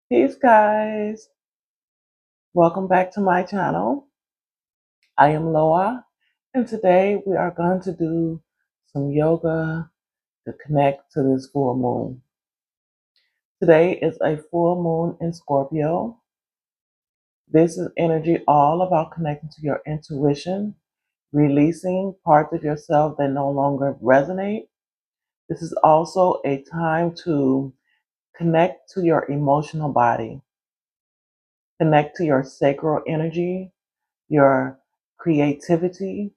Peace, guys. Welcome back to my channel. I am Loa, and today we are going to do some yoga to connect to this full moon. Today is a full moon in Scorpio. This is energy all about connecting to your intuition, releasing parts of yourself that no longer resonate. This is also a time to connect to your emotional body, connect to your sacral energy, your creativity,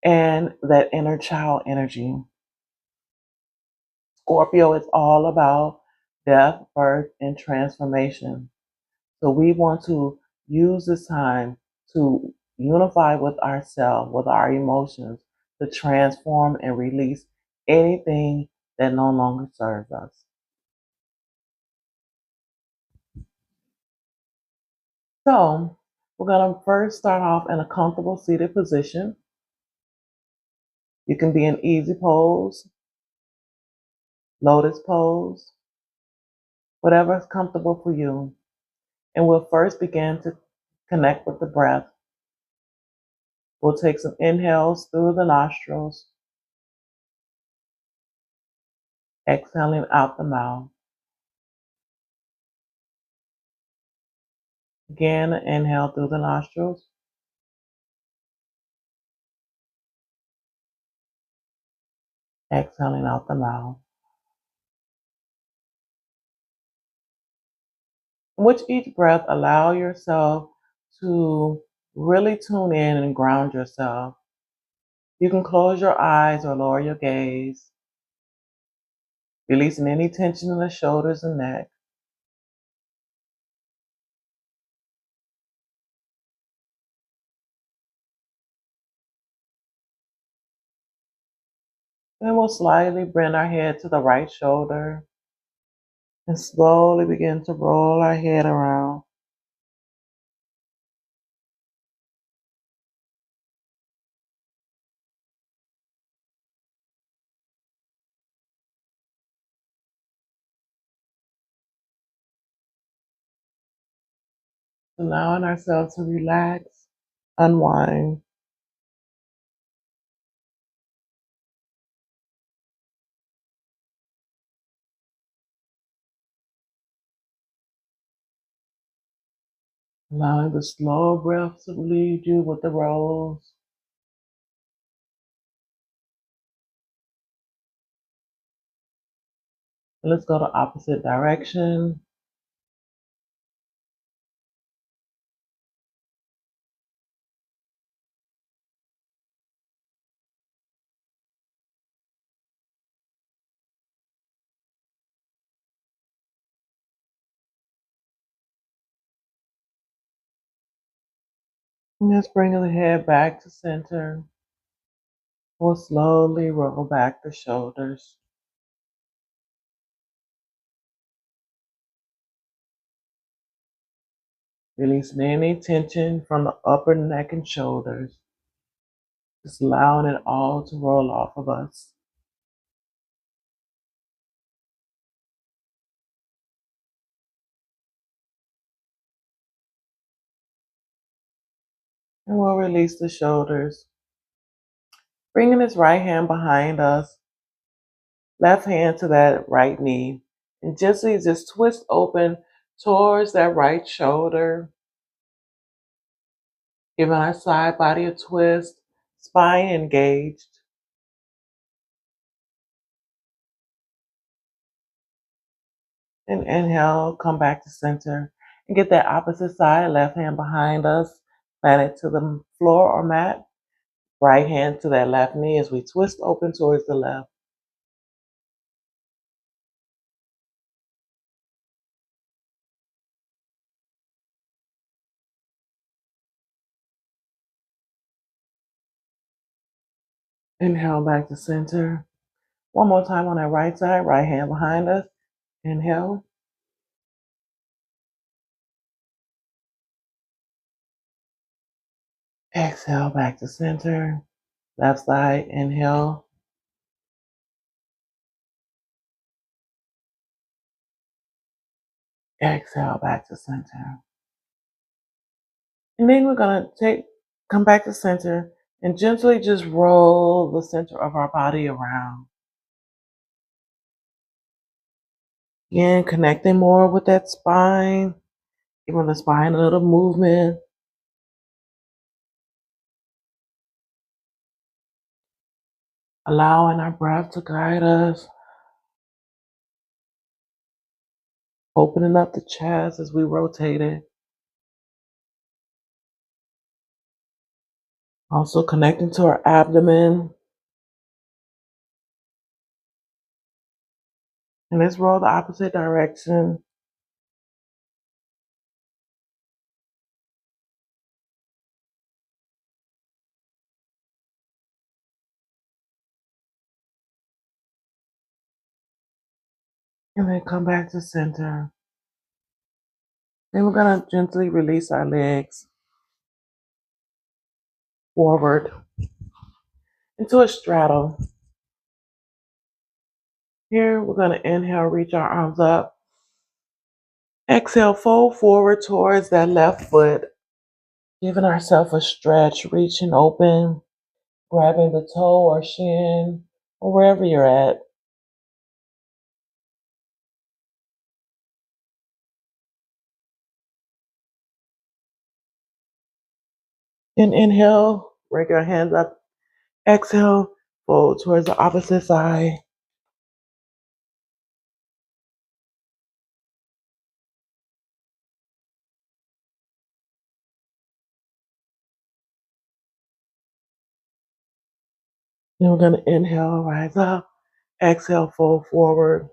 and that inner child energy. Scorpio is all about death, birth, and transformation. So we want to use this time to unify with ourselves, with our emotions, to transform and release anything that no longer serves us. So we're going to first start off in a comfortable seated position. You can be in easy pose, lotus pose, whatever is comfortable for you. And we'll first begin to connect with the breath. We'll take some inhales through the nostrils, exhaling out the mouth. Again, inhale through the nostrils, exhaling out the mouth. With each breath, allow yourself to really tune in and ground yourself. You can close your eyes or lower your gaze, releasing any tension in the shoulders and neck. Then we'll slightly bend our head to the right shoulder and slowly begin to roll our head around. Allowing ourselves to relax, unwind. Allowing the slow breath to lead you with the rolls. And let's go the opposite direction. And let's bring the head back to center. We'll slowly roll back the shoulders. Releasing any tension from the upper neck and shoulders. Just allowing it all to roll off of us. And we'll release the shoulders. Bringing this right hand behind us, left hand to that right knee. And gently just twist open towards that right shoulder, giving our side body a twist, spine engaged. And inhale, come back to center. And get that opposite side, left hand behind us, plant it to the floor or mat. Right hand to that left knee as we twist open towards the left. Inhale back to center. One more time on that right side, right hand behind us. Inhale. Exhale back to center. Left side, inhale. Exhale back to center. And then we're going to come back to center and gently just roll the center of our body around. Again, connecting more with that spine, giving the spine a little movement. Allowing our breath to guide us. Opening up the chest as we rotate it. Also connecting to our abdomen. And let's roll the opposite direction. And then come back to center. Then we're going to gently release our legs forward into a straddle. Here, we're going to inhale, reach our arms up. Exhale, fold forward towards that left foot. Giving ourselves a stretch, reaching open, grabbing the toe or shin, or wherever you're at. And inhale, break our hands up. Exhale, fold towards the opposite side. Then we're going to inhale, rise up. Exhale, fold forward.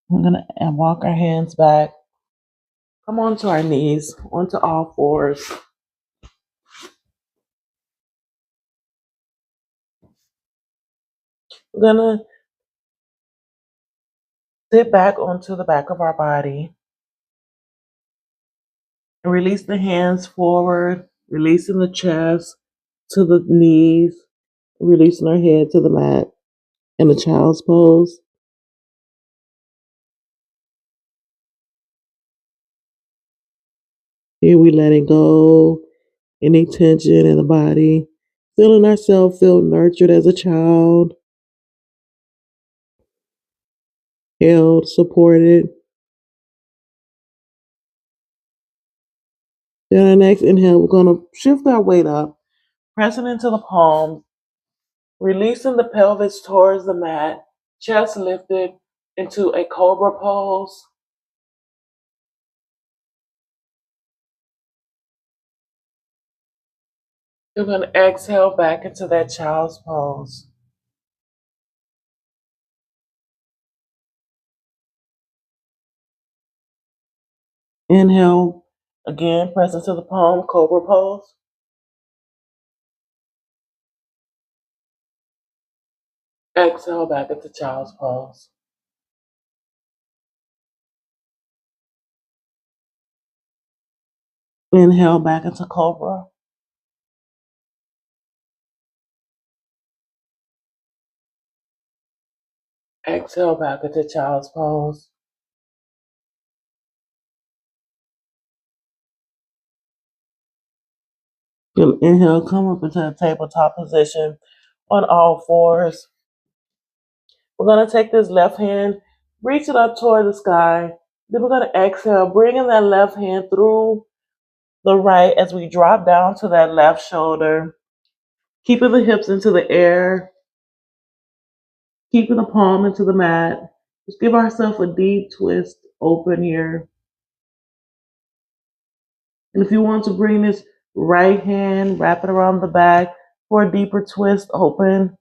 We're going to walk our hands back. Come onto our knees, onto all fours. We're going to sit back onto the back of our body. And release the hands forward, releasing the chest to the knees, releasing our head to the mat in the child's pose. Here we letting go any tension in the body, feeling ourselves feel nurtured as a child, held, supported. Then our next inhale, we're going to shift our weight up, pressing into the palms, releasing the pelvis towards the mat, chest lifted into a cobra pose. You're going to exhale back into that child's pose. Inhale, again, press into the palm, cobra pose. Exhale back into child's pose. Inhale back into cobra. Exhale back into child's pose. You'll inhale, come up into the tabletop position on all fours. We're going to take this left hand, reach it up toward the sky. Then we're going to exhale, bringing that left hand through the right as we drop down to that left shoulder, keeping the hips into the air, keeping the palm into the mat. Just give ourselves a deep twist open here. And if you want to bring this right hand, wrap it around the back for a deeper twist open.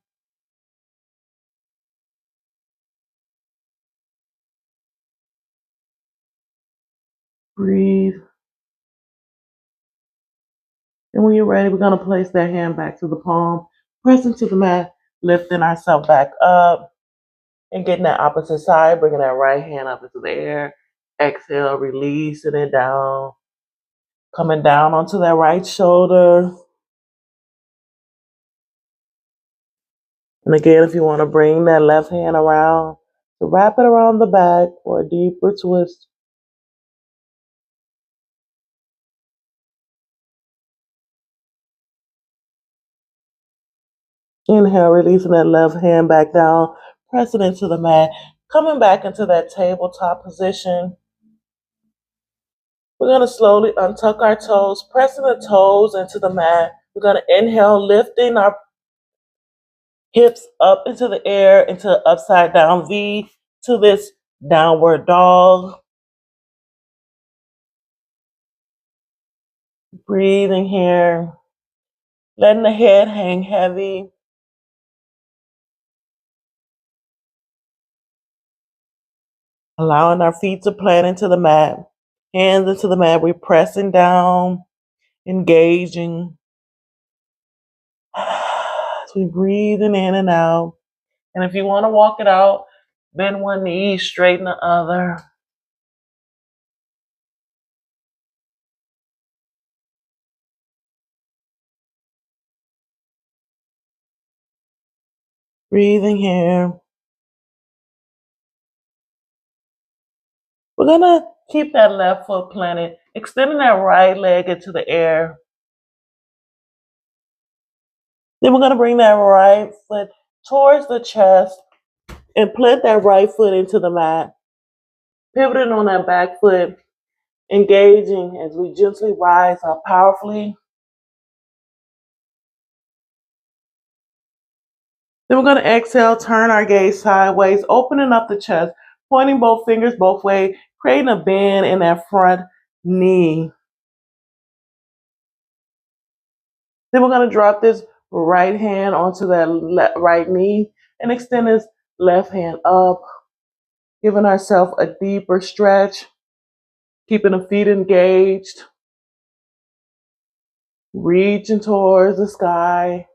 Breathe. And when you're ready, we're going to place that hand back to the palm, press into the mat, lifting ourselves back up, and getting that opposite side, bringing that right hand up into the air, Exhale, releasing it down. Coming down onto that right shoulder. And again, if you want to bring that left hand around, so wrap it around the back for a deeper twist. Inhale, releasing that left hand back down, pressing into the mat, coming back into that tabletop position. We're going to slowly untuck our toes, pressing the toes into the mat. We're going to inhale, lifting our hips up into the air, into upside down V, to this downward dog. Breathing here, letting the head hang heavy. Allowing our feet to plant into the mat, hands into the mat. We're pressing down, engaging. So we're breathing in and out. And if you want to walk it out, bend one knee, straighten the other. Breathing here. We're going to keep that left foot planted, extending that right leg into the air. Then we're going to bring that right foot towards the chest and plant that right foot into the mat. Pivoting on that back foot, engaging as we gently rise up powerfully. Then we're going to exhale, turn our gaze sideways, opening up the chest, pointing both fingers both ways, creating a bend in that front knee. Then we're going to drop this right hand onto that right knee and extend this left hand up, giving ourselves a deeper stretch, keeping the feet engaged, reaching towards the sky.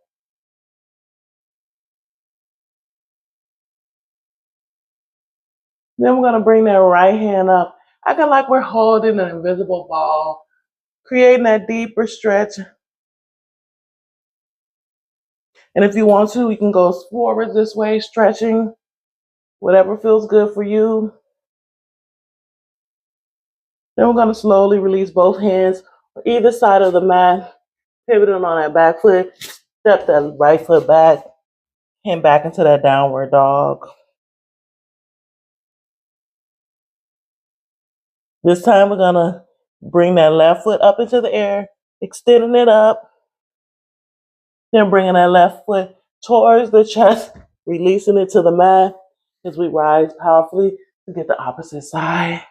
Then we're going to bring that right hand up, acting like we're holding an invisible ball, creating that deeper stretch. And if you want to, you can go forward this way, stretching, whatever feels good for you. Then we're going to slowly release both hands on either side of the mat, pivoting on that back foot, step that right foot back, hand back into that downward dog. This time we're going to bring that left foot up into the air, extending it up. Then bringing that left foot towards the chest, releasing it to the mat as we rise powerfully to get the opposite side.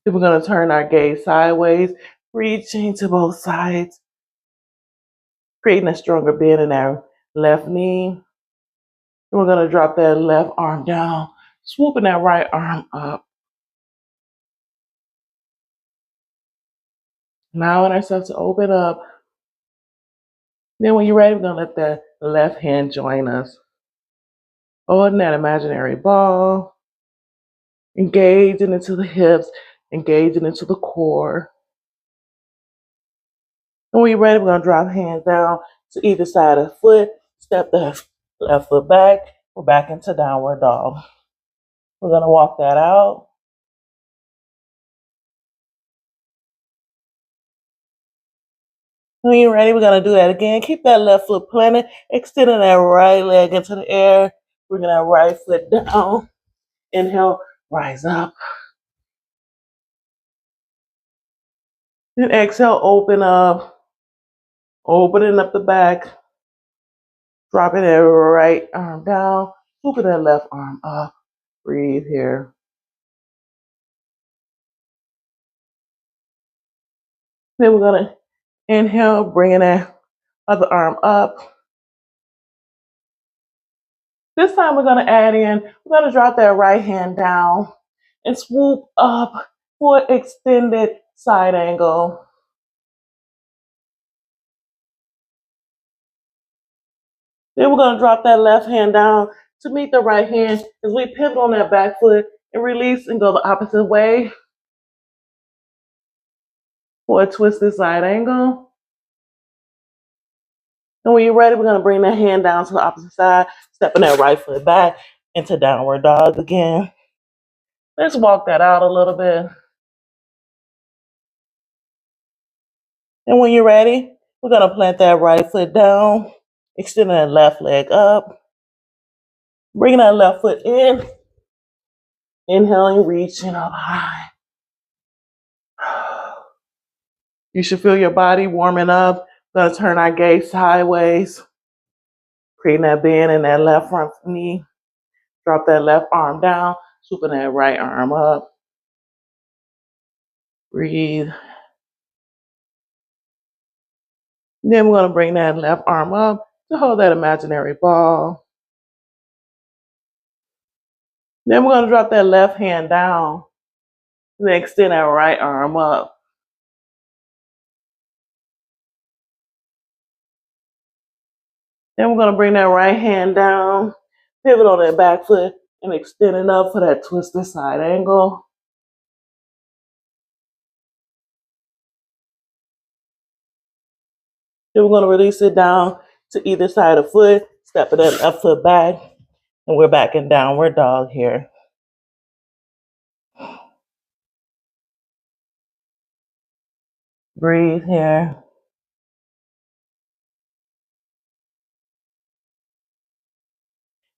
Then we're going to turn our gaze sideways, reaching to both sides, creating a stronger bend in our left knee. And we're going to drop that left arm down, swooping that right arm up. Allowing ourselves to open up. Then when you're ready, we're going to let the left hand join us. Holding that imaginary ball, engaging into the hips, engaging into the core. And when you're ready, we're going to drop hands down to either side of the foot, step the left foot back, we're back into downward dog. We're going to walk that out. When you're ready, we're going to do that again. Keep that left foot planted, extending that right leg into the air, bringing that right foot down. Inhale, rise up. Then exhale, open up, opening up the back, dropping that right arm down, swooping that left arm up. Breathe here. Then we're going to inhale, bringing that other arm up. This time we're going to add in, we're going to drop that right hand down and swoop up for extended side angle. Then we're going to drop that left hand down to meet the right hand as we pivot on that back foot and release and go the opposite way for a twisted side angle. And when you're ready, we're going to bring that hand down to the opposite side, stepping that right foot back into downward dog again. Let's walk that out a little bit. And when you're ready, we're going to plant that right foot down, extending that left leg up, bringing that left foot in, inhaling, reaching up high. You should feel your body warming up. We're going to turn our gaze sideways, creating that bend in that left front knee. Drop that left arm down, swooping that right arm up. Breathe. Then we're going to bring that left arm up to hold that imaginary ball. Then we're going to drop that left hand down and then extend that right arm up. Then we're going to bring that right hand down, pivot on that back foot, and extend it up for that twisted side angle. Then we're going to release it down to either side of the foot, stepping that left foot back, and we're back in downward dog here. Breathe here.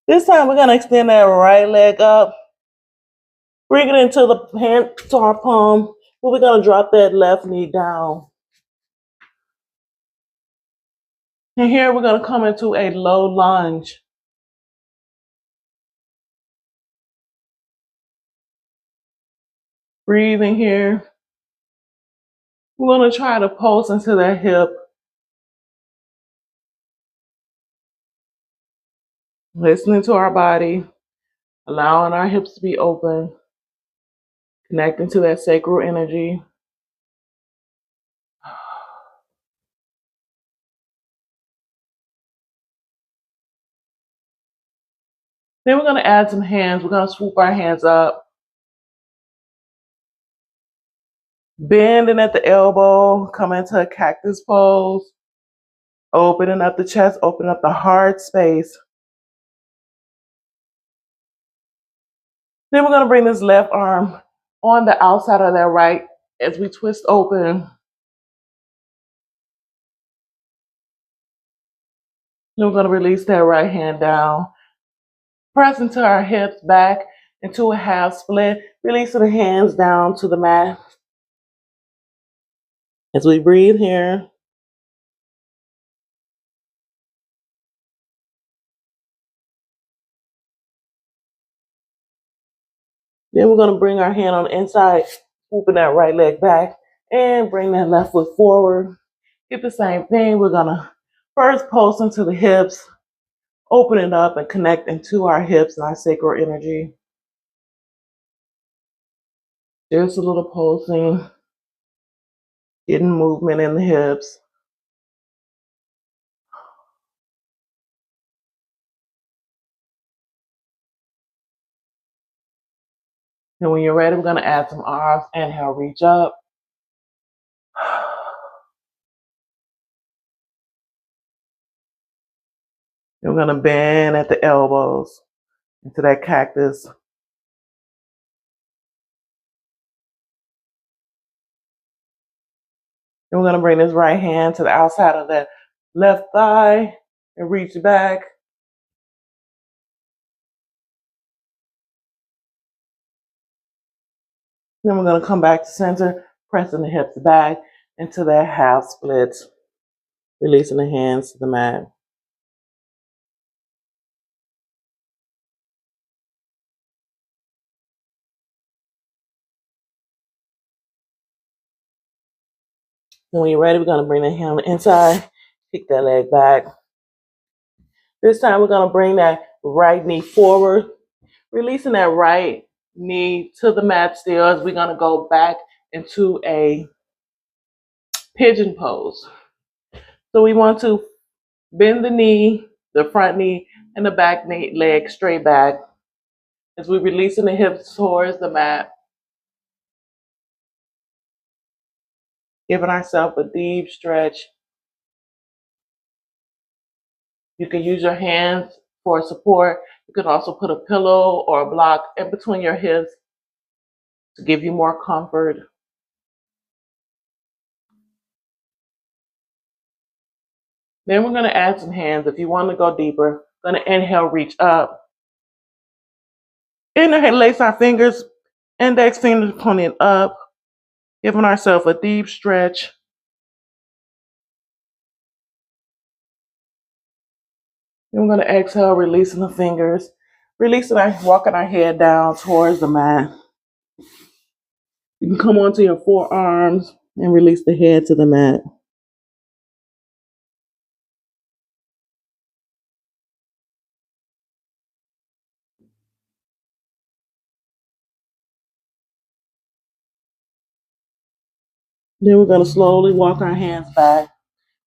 This time we're going to extend that right leg up, bring it into the hand to our palm, but we're going to drop that left knee down. And here we're going to come into a low lunge. Breathing here. We're going to try to pulse into that hip. Listening to our body, allowing our hips to be open, connecting to that sacral energy. Then we're going to add some hands. We're going to swoop our hands up. Bending at the elbow, come into a cactus pose. Opening up the chest, open up the heart space. Then we're going to bring this left arm on the outside of that right as we twist open. Then we're going to release that right hand down. Press into our hips back into a half split. Releasing the hands down to the mat. As we breathe here. Then we're going to bring our hand on the inside, swooping that right leg back, and bring that left foot forward. Get the same thing. We're going to first pulse into the hips, open it up and connect into our hips and our sacral energy. Just a little pulsing, getting movement in the hips. And when you're ready, we're going to add some arms. Inhale, reach up. And we're going to bend at the elbows into that cactus. And we're going to bring this right hand to the outside of that left thigh and reach back. Then we're going to come back to center, pressing the hips back into that half split, releasing the hands to the mat. Then when you're ready, we're going to bring the hand on the inside, kick that leg back. This time we're going to bring that right knee forward, releasing that right knee to the mat still as we're going to go back into a pigeon pose. So we want to bend the knee, the front knee, and the back leg straight back as we releasing the hips towards the mat, giving ourselves a deep stretch. You can use your hands for support. You can also put a pillow or a block in between your hips to give you more comfort. Then we're going to add some hands. If you want to go deeper, going to inhale, reach up. Interlace our fingers, index fingers pointing up, giving ourselves a deep stretch. Then we're going to exhale, releasing the fingers, walking our head down towards the mat. You can come onto your forearms and release the head to the mat. Then we're going to slowly walk our hands back,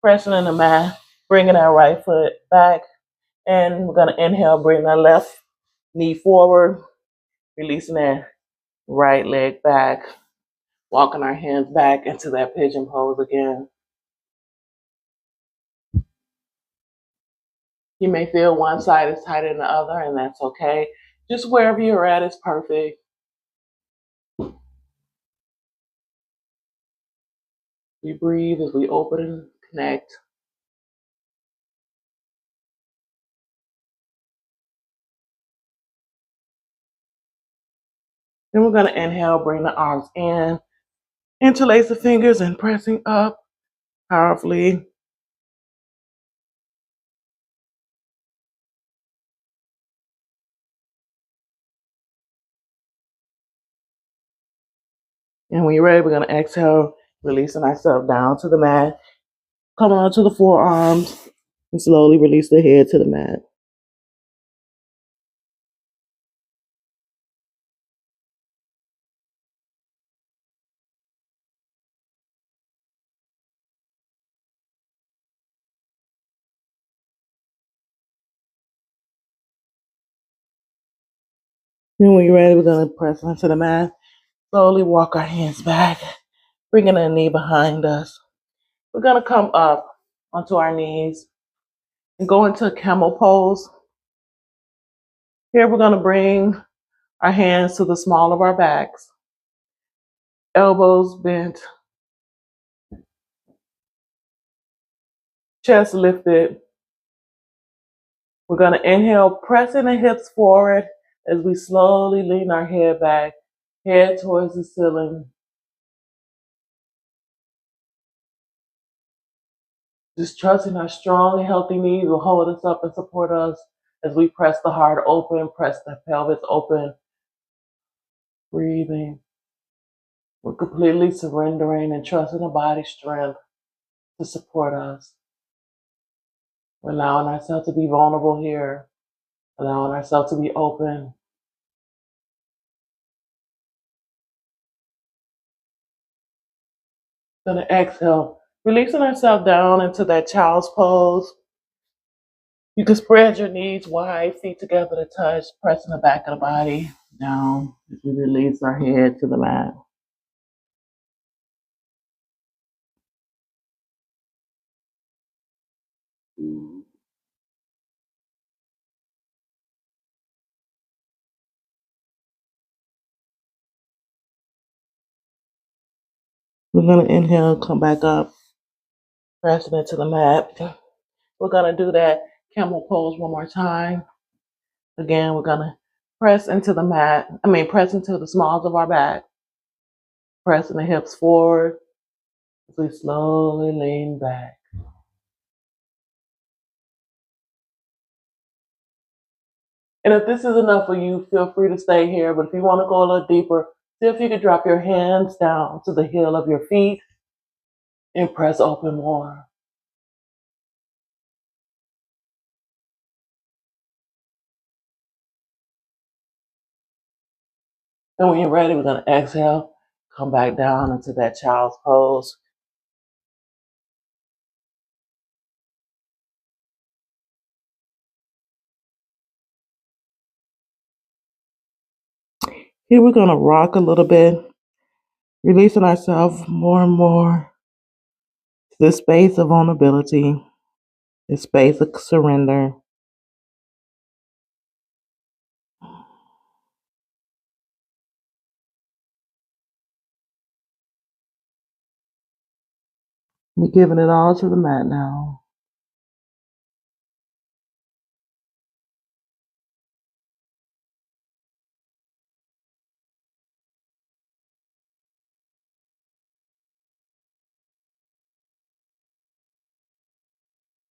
pressing in the mat, bringing our right foot back. And we're going to inhale, bring our left knee forward, releasing that right leg back, walking our hands back into that pigeon pose again. You may feel one side is tighter than the other, and that's okay. Just wherever you're at is perfect. We breathe as we open and connect. Then we're going to inhale, bring the arms in, interlace the fingers and pressing up powerfully. And when you're ready, we're going to exhale, releasing ourselves down to the mat. Come on to the forearms and slowly release the head to the mat. And when you're ready, we're going to press onto the mat. Slowly walk our hands back, bringing a knee behind us. We're going to come up onto our knees and go into a camel pose. Here we're going to bring our hands to the small of our backs, elbows bent, chest lifted. We're going to inhale, pressing the hips forward as we slowly lean our head back, head towards the ceiling. Just trusting our strong and healthy knees will hold us up and support us as we press the heart open, press the pelvis open, breathing. We're completely surrendering and trusting the body's strength to support us. We're allowing ourselves to be vulnerable here, allowing ourselves to be open. Gonna exhale, releasing ourselves down into that child's pose. You can spread your knees wide, feet together to touch, pressing the back of the body down as we release our head to the mat. We're going to inhale, come back up, pressing into the mat. We're going to do that camel pose one more time. Again, we're going to press into the mat. Press into the smalls of our back. Pressing the hips forward as we slowly lean back. And if this is enough for you, feel free to stay here. But if you want to go a little deeper, see if you can drop your hands down to the heel of your feet and press open more. And when you're ready, we're going to exhale, come back down into that child's pose. Here we're going to rock a little bit, releasing ourselves more and more to this space of vulnerability, this space of surrender. We're giving it all to the mat now.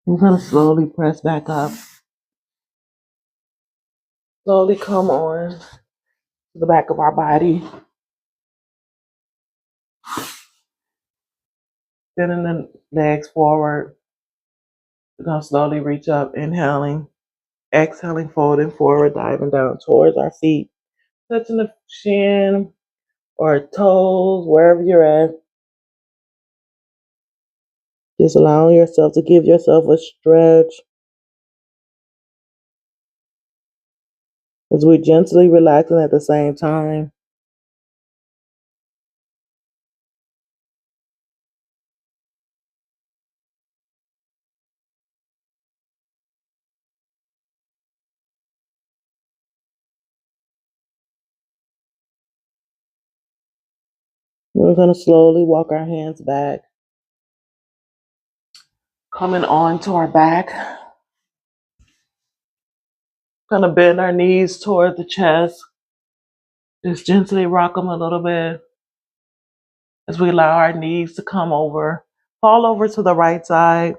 We're going to slowly press back up. Slowly come on to the back of our body. Sending the legs forward. We're going to slowly reach up, inhaling, exhaling, folding forward, diving down towards our feet, touching the shin or toes, wherever you're at. Just allowing yourself to give yourself a stretch as we're gently relaxing at the same time. We're going to slowly walk our hands back, coming on to our back. Going to bend our knees toward the chest. Just gently rock them a little bit as we allow our knees to come over, fall over to the right side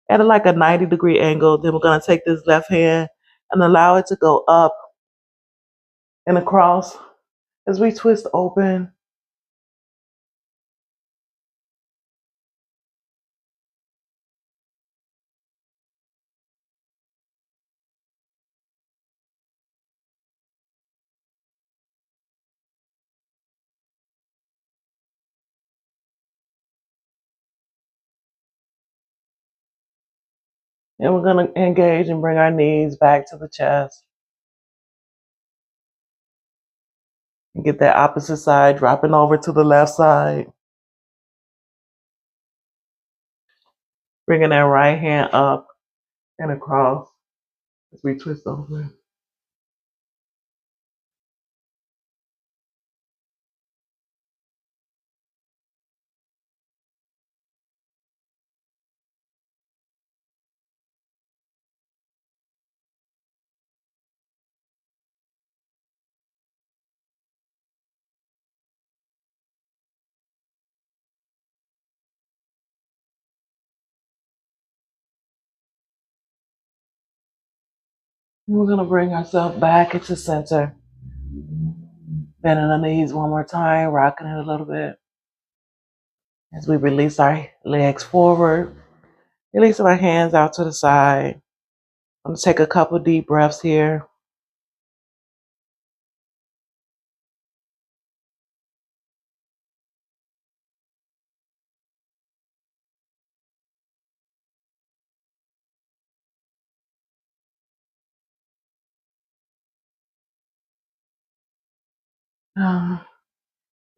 at like a 90-degree angle. Then we're going to take this left hand and allow it to go up and across as we twist open. And we're going to engage and bring our knees back to the chest. And get that opposite side dropping over to the left side. Bringing that right hand up and across as we twist over. And we're going to bring ourselves back into center. Bending the knees one more time, rocking it a little bit. As we release our legs forward, releasing our hands out to the side. I'm going to take a couple deep breaths here.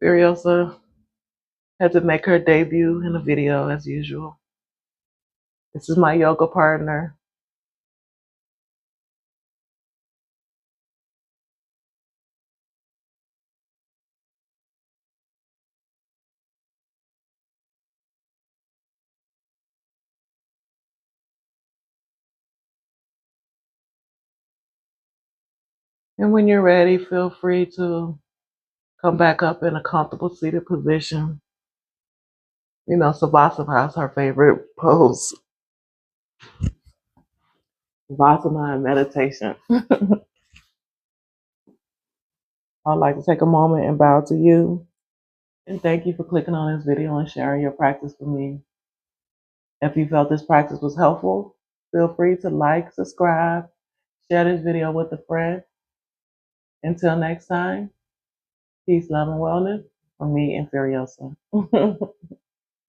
Furiosa had to make her debut in the video as usual. This is my yoga partner. And when you're ready, feel free to come back up in a comfortable seated position. You know, Savasana is her favorite pose. Savasana and meditation. I'd like to take a moment and bow to you. And thank you for clicking on this video and sharing your practice with me. If you felt this practice was helpful, feel free to like, subscribe, share this video with a friend. Until next time, peace, love, and wellness from me and Furiosa.